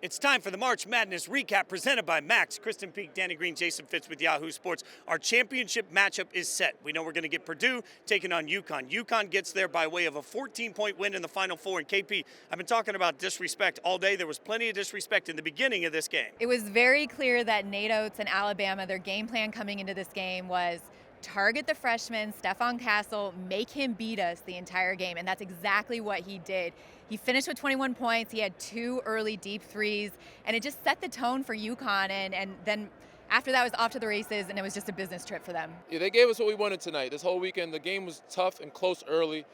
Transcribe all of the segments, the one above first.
It's time for the March Madness recap presented by Max. Krysten Peek, Danny Green, Jason Fitz with Yahoo Sports. Our championship matchup is set. We know we're going to get Purdue taking on UConn. UConn gets there by way of a 14-point win in the Final Four. And KP, I've been talking about disrespect all day. There was plenty of disrespect in the beginning of this game. It was very clear that Nate Oates and Alabama, their game plan coming into this game was target the freshman, Stephon Castle, make him beat us the entire game, and that's exactly what he did. He finished with 21 points, he had 2 early deep threes, and it just set the tone for UConn, and then after that was off to the races, and it was just a business trip for them. Yeah, they gave us what we wanted tonight. This whole weekend, the game was tough and close early.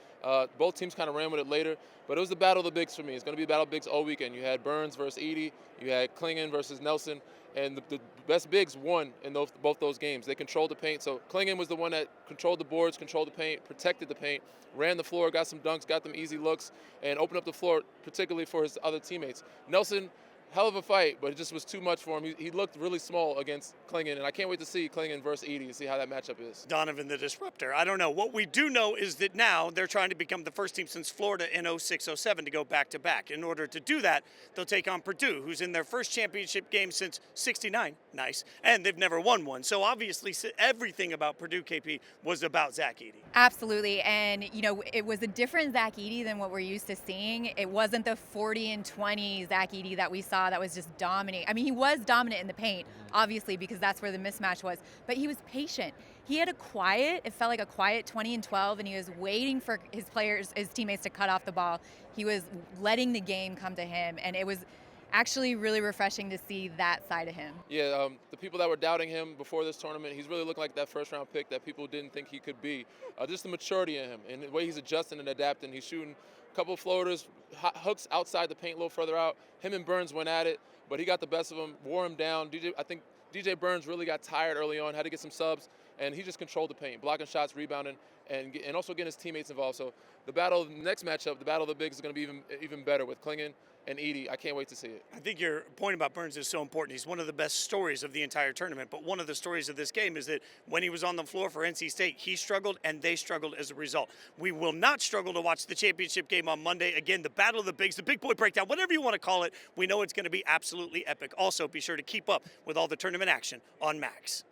Both teams kind of ran with it later, but it was the battle of the bigs for me. It's going to be a battle of bigs all weekend. You had Burns versus Edey, you had Klingon versus Nelson, and the best bigs won in both those games. They controlled the paint, so Klingon was the one that controlled the boards, controlled the paint, protected the paint, ran the floor, got some dunks, got them easy looks, and opened up the floor, particularly for his other teammates. Nelson, hell of a fight, but it just was too much for him. He looked really small against Klingon, and I can't wait to see Klingon versus Edey and see how that matchup is. Donovan the Disruptor. I don't know. What we do know is that now they're trying to become the first team since Florida in 06-07 to go back-to-back. In order to do that, they'll take on Purdue, who's in their first championship game since '69. Nice. And they've never won one. So obviously everything about Purdue, KP, was about Zach Edey. Absolutely, and it was a different Zach Edey than what we're used to seeing. It wasn't the 40 and 20 Zach Edey that we saw that was just dominating. I mean, he was dominant in the paint, obviously, because that's where the mismatch was, but he was patient. He had it felt like a quiet 20 and 12, and he was waiting for his teammates to cut off the ball. He was letting the game come to him, and it was actually really refreshing to see that side of him. Yeah, the people that were doubting him before this tournament, he's really looking like that first-round pick that people didn't think he could be. Just the maturity in him and the way he's adjusting and adapting. He's shooting a couple of floaters, hooks outside the paint a little further out. Him and Burns went at it, but he got the best of him, wore him down. I think DJ Burns really got tired early on, had to get some subs, and he just controlled the paint, blocking shots, rebounding, and also getting his teammates involved. So the next matchup, the battle of the bigs is going to be even better with Klingon and Edey. I can't wait to see it. I think your point about Burns is so important. He's one of the best stories of the entire tournament, but one of the stories of this game is that when he was on the floor for NC State, he struggled and they struggled as a result. We will not struggle to watch the championship game on Monday. Again, the battle of the bigs, the big boy breakdown, whatever you want to call it, we know it's going to be absolutely epic. Also, be sure to keep up with all the tournament action on Max.